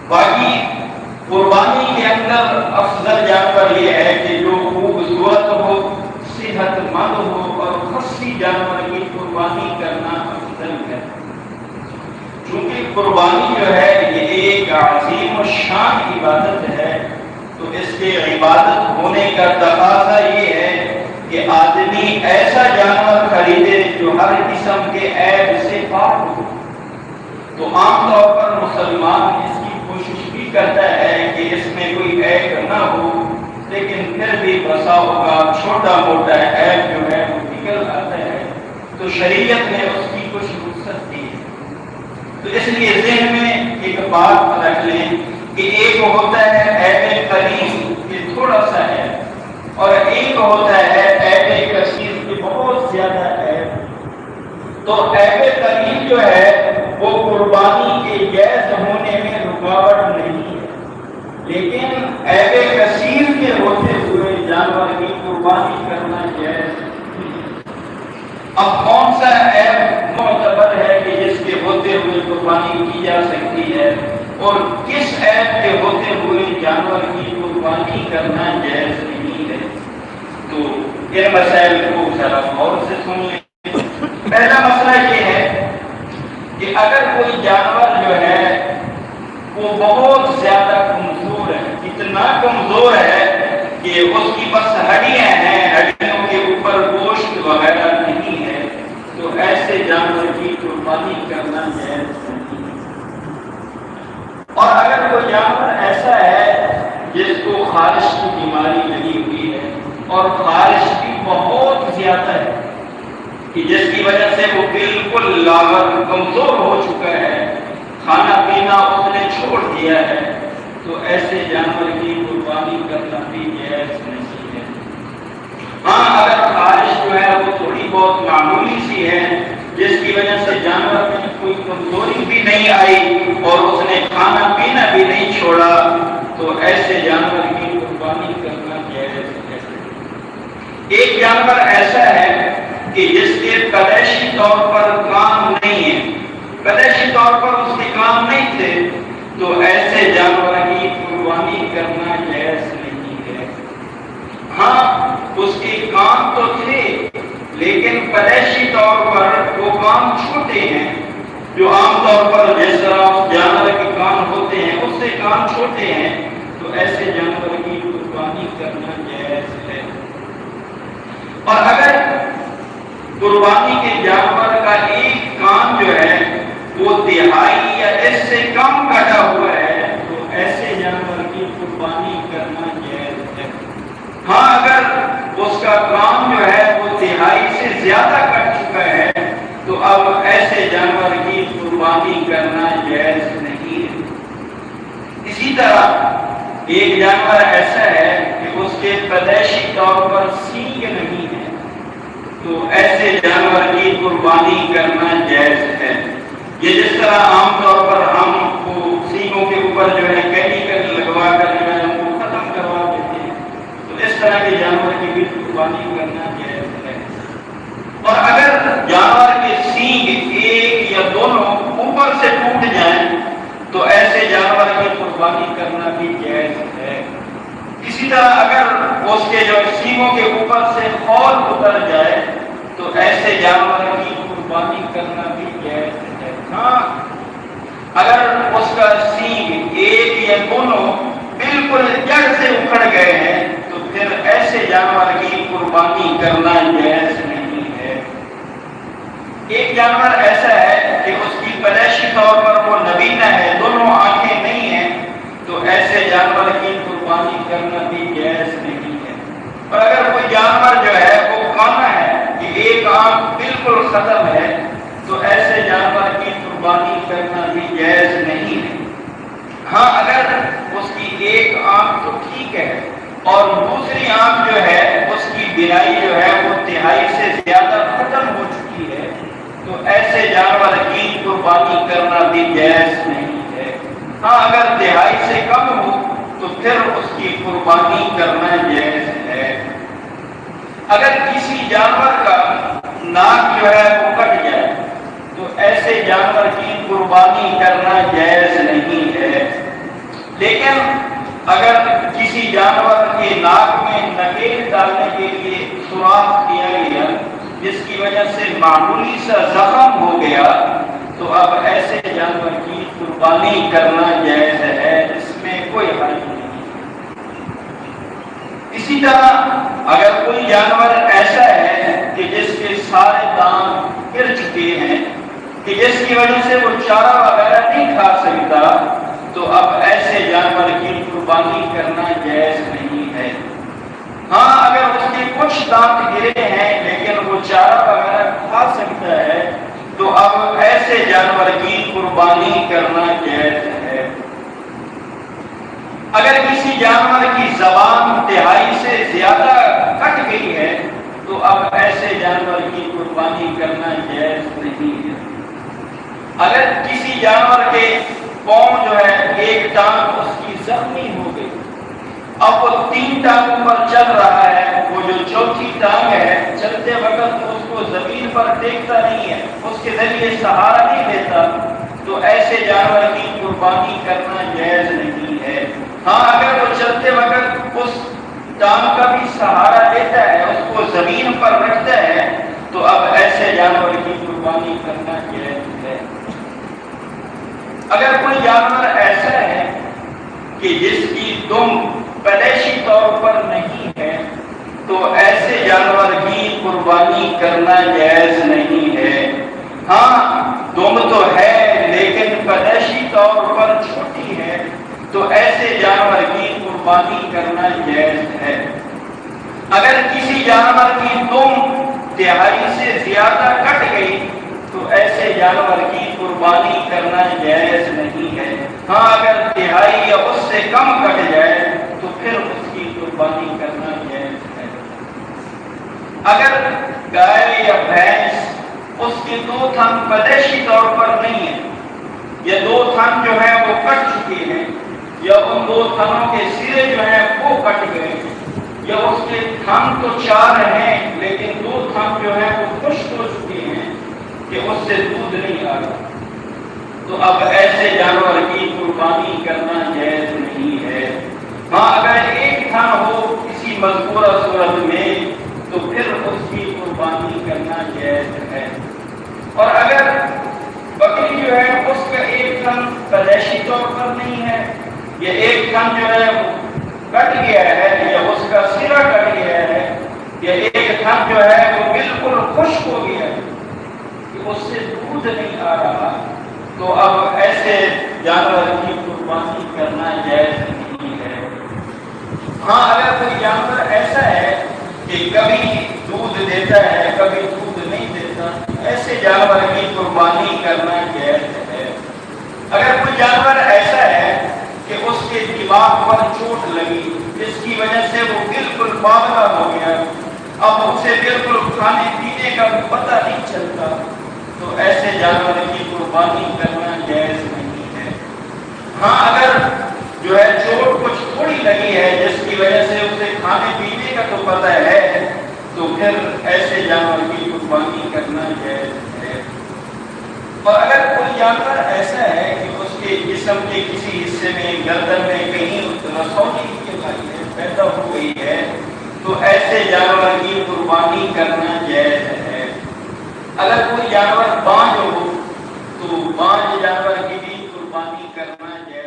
باقی قربانی کے اندر افضل جانور یہ ہے کہ جو خوبصورت ہو، صحت مند ہو، اور خصی جانور کی قربانی کرنا افضل ہے۔ چونکہ قربانی جو ہے یہ ایک عظیم و شان عبادت ہے، تو اس کے عبادت ہونے کا تقاضا یہ ہے کہ آدمی ایسا جانور خریدے جو ہر قسم کے عیب سے پاک ہو۔ تو عام طور پر مسلمان اس کی کوشش بھی کرتا ہے کہ اس میں کوئی عیب نہ ہو، لیکن پھر بھی بسا ہوگا چھوٹا موٹا عیب جو ہے وہ نکل آتا ہے، تو شریعت نے اس کی کچھ رخصت دی ہے۔ تو اس لیے ذہن میں ایک بات رکھ لیں کہ ایک ہوتا ہے عیب قلیل یہ تھوڑا سا ہے، اور ایک ہوتا ہے عیب کثیر کے بہت زیادہ عیب۔ تو عیب قلیل جو ہے وہ قربانی کے جائز ہونے میں رکاوٹ نہیں ہے، لیکن عیب کثیر کے ہوتے ہوئے جانور کی قربانی کرنا جائز نہیں ہے۔ اب کون سا عیب معتبر ہے کہ جس کے ہوتے ہوئے قربانی کی جا سکتی ہے، اور کس عیب کے ہوتے ہوئے جانور کی قربانی کرنا جائز نہیں ہے؟ تو ان مسائل کو ذرا غور سے سن لیں۔ پہلا مسئلہ یہ ہے کہ اگر کوئی جانور جو ہے وہ بہت زیادہ کمزور ہے، اتنا کمزور ہے کہ اس کی بس ہڈیاں ہیں، ہڈیوں کے اوپر گوشت وغیرہ نہیں ہے، تو ایسے جانور کی قربانی کرنا جائز نہیں ہے۔ اور اگر کوئی جانور ایسا ہے جس کو خارش کی بیماری لگی ہوئی ہے اور خارش بھی بہت زیادہ ہے کہ جس کی وجہ سے وہ بالکل لاغر کمزور ہو چکا ہے، کھانا پینا اس نے چھوڑ دیا ہے، تو ایسے جانور کی قربانی کرنا بھی جائز نہیں ہے۔ ہاں اگر خارش جو ہے وہ تھوڑی بہت معمولی سی ہے جس کی وجہ سے جانور میں کوئی کمزوری بھی نہیں آئی اور اس نے کھانا پینا بھی نہیں چھوڑا، تو ایسے جانور کی قربانی کرنا جائز ہے۔ ایک جانور ایسا ہے کہ جس کے پیدائشی طور پر کام نہیں ہے، پیدائشی طور پر اس کے کام نہیں تھے، تو ایسے جانور کی قربانی کرنا جائز نہیں ہے۔ ہاں اس کے کام تو تھے لیکن پیدائشی طور پر وہ کام چھوٹے ہیں، جو عام طور پر جس طرح جانور کے کام ہوتے ہیں اس سے کام چھوٹے ہیں، تو ایسے جانور کی قربانی کرنا جائز ہے۔ اور اگر قربانی کے جانور کا ایک کام جو ہے وہ دہائی یا اس سے کم کٹا ہوا ہے، تو ایسے جانور کی قربانی کرنا جائز ہے۔ ہاں اگر اس کا کام جو ہے وہ دہائی سے زیادہ کٹ چکا ہے، تو اب ایسے جانور کی قربانی کرنا جائز نہیں ہے۔ اسی طرح ایک جانور ایسا ہے کہ اس کے پیدائشی طور پر سینگ نہیں ہے، تو ایسے جانور کی قربانی کرنا جائز ہے۔ یہ جس طرح عام طور پر ہم کو سینگوں کے اوپر جو ہے کیمیکل لگوا کر جو ہے ہم کو ختم کروا دیتے ہیں، تو اس طرح کے جانور کی بھی قربانی کرنا جائز ہے۔ اور اگر جانور کے سینگ ایک یا دونوں اوپر سے ٹوٹ جائیں، تو ایسے جانور کی قربانی کرنا بھی جائز ہے۔ اسی طرح اگر اس کے جو سینگوں کے اوپر سے خول اتر جائے، تو ایسے جانور کی قربانی کرنا بھی جائز ہے۔ ہاں اگر اس کا سینگ ایک یا دونوں بالکل جڑ سے اکھڑ گئے ہیں، تو پھر ایسے جانور کی قربانی کرنا جائز نہیں ہے۔ ایک جانور ایسا ہے کہ اس کی پیدائشی طور پر وہ نبینا ہے، دونوں آنکھیں نہیں ہیں، تو ایسے جانور کی قربانی کرنا بھی جائز نہیں ہے۔ اور اگر کوئی جانور جو ہے وہ کانا ہے کہ ایک آنکھ بالکل ختم ہے، تو ایسے جانور کی قربانی کرنا بھی جائز نہیں ہے۔ ہاں اگر اس کی ایک آنکھ تو ٹھیک ہے اور دوسری آنکھ جو ہے اس کی بینائی جو ہے وہ تہائی سے زیادہ ختم ہو چکی ہے، تو ایسے جانور کی قربانی کرنا بھی جائز نہیں ہے۔ ہاں اگر تہائی سے کم ہو تو پھر اس کی قربانی کرنا جائز ہے۔ اگر کسی جانور کا ناک جو ہے وہ کٹ جائے، تو ایسے جانور کی قربانی کرنا جائز نہیں ہے۔ لیکن اگر کسی جانور کے ناک میں نکیل ڈالنے کے لیے سوراخ کیا گیا جس کی وجہ سے معمولی سا زخم ہو گیا تو اب ایسے جانور کی قربانی کرنا جائز ہے، اس میں کوئی حرج نہیں۔ اسی طرح اگر کوئی جانور ایسا ہے کہ جس کے سارے دانت گر چکے ہیں کہ جس کی وجہ سے وہ چارہ وغیرہ نہیں کھا سکتا تو اب ایسے جانور کی قربانی کرنا جائز نہیں ہے۔ ہاں اگر اس کے کچھ دانت گرے ہیں لیکن وہ چارہ وغیرہ کھا سکتا ہے تو اب ایسے جانور کی قربانی کرنا جائز ہے۔ اگر کسی جانور کی زبان تہائی سے زیادہ کٹ گئی ہے تو اب ایسے جانور کی قربانی کرنا جائز نہیں ہے۔ اگر کسی جانور کے پاؤں جو ہے ایک ٹانگ اس کی زخمی ہو گئی، اب وہ 3 ٹانگوں پر چل رہا ہے، وہ جو چوتھی ٹانگ ہے چلتے وقت اس کو زمین پر ٹیکتا نہیں ہے، اس کے ذریعے سہارا نہیں لیتا تو ایسے جانور کی قربانی کرنا جائز نہیں ہے۔ ہاں اگر وہ چلتے وقت اس ٹانگ کا بھی سہارا لیتا ہے، اس کو زمین پر رکھتا ہے تو اب ایسے جانور کی قربانی کرنا جائز ہے۔ اگر کوئی جانور ایسا ہے کہ جس کی دم پیدائشی طور پر نہیں ہے تو ایسے جانور کی قربانی کرنا جائز نہیں ہے۔ ہاں دم تو ہے لیکن پیدائشی طور پر چھوٹی ہے تو ایسے جانور کی قربانی کرنا جائز ہے۔ اگر کسی جانور کی دم تہائی سے زیادہ کٹ گئی تو ایسے جانور کی قربانی کرنا جائز نہیں ہے۔ ہاں اگر تہائی یا اس سے کم کٹ جائے تو پھر اس کی قربانی کرنا جائز ہے۔ اگر گائے یا بھینس اس کے 2 تھن پیدائشی طور پر نہیں ہے یا 2 تھن جو ہے وہ کٹ چکے ہیں یا ان 2 تھنوں کے سرے جو ہیں وہ کٹ گئے یا اس کے تھن تو 4 ہیں لیکن 2 تھن جو ہیں وہ خشک ہو چکے ہیں کہ اس سے دودھ نہیں آ رہا تو اب ایسے جانور کی قربانی کرنا جائز نہیں ہے۔ ہاں اگر ایک تھن ہو کسی مذکورہ صورت میں تو پھر اس کی قربانی کرنا جائز ہے۔ اور اگر بکری جو ہے اس کا ایک تھن پیدائشی طور پر نہیں ہے یا ایک تھن جو ہے کٹ گیا ہے یا اس کا سرا کٹ گیا ہے یا ایک تھن جو ہے وہ بالکل خشک ہو گیا ہے کہ اس سے دودھ نہیں آ رہا تو اب ایسے جانور کی قربانی کرنا جائز نہیں ہے۔ ہاں اگر کوئی جانور ایسا ہے کہ کبھی دودھ دیتا ہے کبھی دودھ نہیں دیتا ایسے جانور کی قربانی کرنا جائز ہے۔ اگر کوئی جانور ایسا ہے کہ اس کے دماغ پر چوٹ لگی جس کی وجہ سے وہ بالکل پاگلا ہو گیا، اب اسے بالکل کھانے پینے کا پتہ نہیں چلتا تو ایسے جانور کی قربانی کرنا جائز نہیں ہے۔ ہاں اگر جو ہے چوٹ کچھ تھوڑی لگی ہے جس کی وجہ سے اسے کھانے پینے کا تو پتہ ہے تو پھر ایسے جانور کی قربانی کرنا جائز ہے۔ اور اگر کوئی جانور ایسا ہے کہ اس کے جسم کے کسی حصے میں گردن میں کہیں رسولی کی پیدا ہو گئی ہے تو ایسے جانور کی قربانی کرنا جائز ہے۔ اگر کوئی جانور بانجھ ہو تو بانجھ جانور کی بھی قربانی کرنا جائز